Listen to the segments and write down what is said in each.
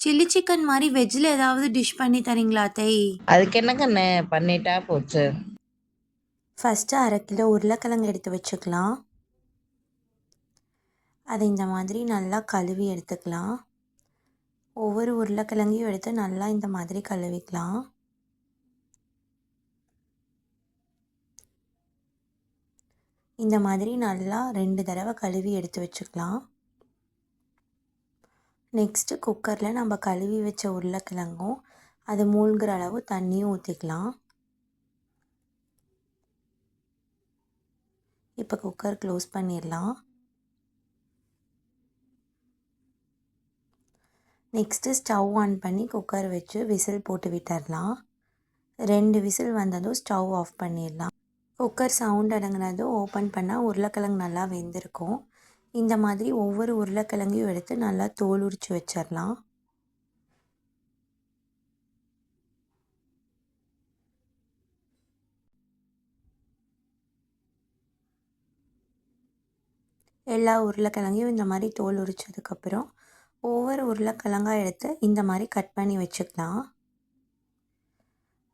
Chilli chicken மாதிரி வெஜ்ஜில் ஏதாவது டிஷ் பண்ணி தரீங்களா அத்தை? அதுக்கு என்ன கண்ணு, பண்ணிட்டா போச்சு. ஃபஸ்ட்டு 1/2 கிலோ உருளைக்கிழங்கு எடுத்து வச்சுக்கலாம். அதை இந்த மாதிரி நல்லா கழுவி எடுத்துக்கலாம். ஒவ்வொரு உருளைக்கிழங்கையும் எடுத்து நல்லா இந்த மாதிரி கழுவிக்கலாம். இந்த மாதிரி நல்லா 2 தடவை கழுவி எடுத்து வச்சுக்கலாம். நெக்ஸ்ட்டு குக்கரில் நம்ம கழுவி வச்ச உருளைக்கிழங்கும் அது மூழ்கிற அளவு தண்ணியும் ஊற்றிக்கலாம். இப்போ குக்கர் க்ளோஸ் பண்ணிடலாம். நெக்ஸ்ட்டு ஸ்டவ் ஆன் பண்ணி குக்கர் வச்சு விசில் போட்டு விட்டுடலாம். 2 விசில் வந்ததும் ஸ்டவ் ஆஃப் பண்ணிடலாம். குக்கர் சவுண்ட் அடங்கினதும் ஓப்பன் பண்ணால் உருளைக்கிழங்கு நல்லா வெந்திருக்கும். இந்த மாதிரி ஒவ்வொரு உருளைக்கிழங்கையும் எடுத்து நல்லா தோல் உரித்து வச்சிடலாம். எல்லா உருளைக்கிழங்கையும் இந்த மாதிரி தோல் உரித்ததுக்கப்புறம் ஒவ்வொரு உருளைக்கிழங்காக எடுத்து இந்த மாதிரி கட் பண்ணி வச்சுக்கலாம்.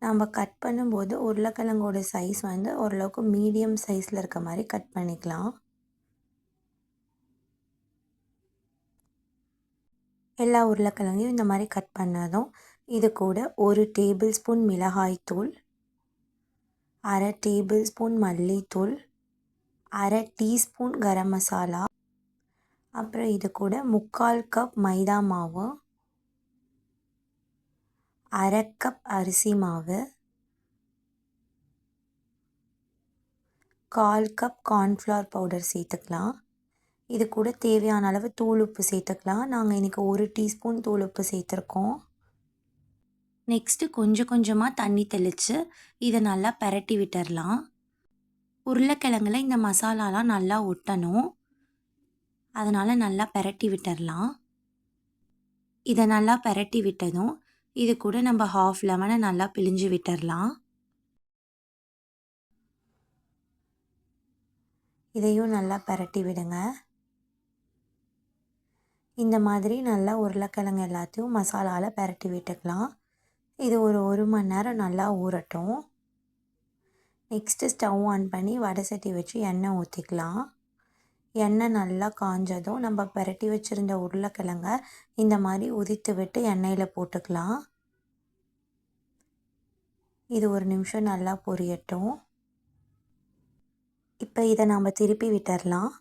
நம்ம கட் பண்ணும்போது உருளைக்கிழங்கோட சைஸ் வந்து ஓரளவுக்கு மீடியம் சைஸில் இருக்க மாதிரி கட் பண்ணிக்கலாம். எல்லா உருளைக்கிழங்கையும் இந்த மாதிரி கட் பண்ணதும் இது கூட 1 டேபிள் ஸ்பூன் மிளகாய்த்தூள், 1/2 டேபிள் ஸ்பூன் மல்லித்தூள், 1/2 டீஸ்பூன் கரம் மசாலா, அப்புறம் இது கூட 3/4 கப் மைதா மாவு, 1/2 கப் அரிசி மாவு, 1/4 கப் கார்ன்ஃப்ளவர் பவுடர் சேர்த்துக்கலாம். இது கூட தேவையான அளவு தூள் உப்பு சேர்த்துக்கலாம். நாங்கள் இன்றைக்கி 1 டீஸ்பூன் தூள் உப்பு சேர்த்துருக்கோம். நெக்ஸ்ட்டு கொஞ்சம் கொஞ்சமாக தண்ணி தெளித்து இதை நல்லா பிரட்டி விட்டுடலாம். உருளைக்கிழங்குல இந்த மசாலாலாம் நல்லா ஒட்டணும், அதனால் நல்லா பிரட்டி விட்டுடலாம். இதை நல்லா பிரட்டி விட்டதும் இது கூட நம்ம 1/2 லெமனை நல்லா பிழிஞ்சு விட்டுடலாம். இதையும் நல்லா பிரட்டி விடுங்க. இந்த மாதிரி நல்லா உருளைக்கிழங்கு எல்லாத்தையும் மசாலாவில் பிரட்டி விட்டுக்கலாம். இது ஒரு 1 மணி நேரம் நல்லா ஊறட்டும். நெக்ஸ்ட்டு ஸ்டவ் ஆன் பண்ணி வடை சட்டி வச்சு எண்ணெய் ஊற்றிக்கலாம். எண்ணெய் நல்லா காஞ்சதும் நம்ம பிரட்டி வச்சுருந்த உருளைக்கிழங்க இந்த மாதிரி உதித்து விட்டு எண்ணெயில் போட்டுக்கலாம். இது 1 நிமிஷம் நல்லா பொரியட்டும். இப்போ இதை நம்ம திருப்பி விட்டுடலாம்.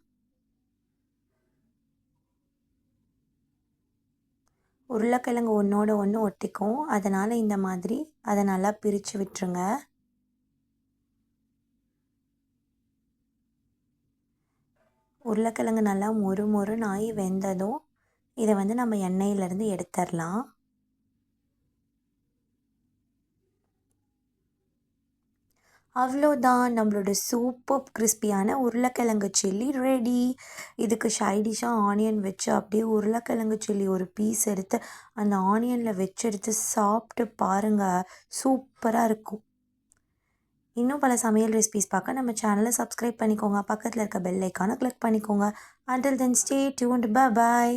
உருளைக்கிழங்கு ஒன்றோட ஒன்று ஒட்டிக்கும், அதனால் இந்த மாதிரி அதை நல்லா பிரித்து விட்டுருங்க. உருளைக்கிழங்கு நல்லா மொறு மொறுன்னு ஆகி வெந்ததும் இதை வந்து நம்ம எண்ணெயிலேருந்து எடுத்துடலாம். அவ்வளோதான், நம்மளோட சூப்பர் கிறிஸ்பியான உருளைக்கிழங்கு சில்லி ரெடி. இதுக்கு சைடிஷாக ஆனியன் வச்சு அப்படியே உருளைக்கிழங்கு சில்லி ஒரு பீஸ் எடுத்து அந்த ஆனியனில் வச்சு எடுத்து சாப்பிட்டு பாருங்கள், சூப்பராக இருக்கும். இன்னும் பல சமையல் ரெசிபிஸ் பார்க்க நம்ம சேனலை சப்ஸ்கிரைப் பண்ணிக்கோங்க. பக்கத்தில் இருக்க பெல் ஐக்கானை கிளிக் பண்ணிக்கோங்க. Until then, stay tuned. Bye bye.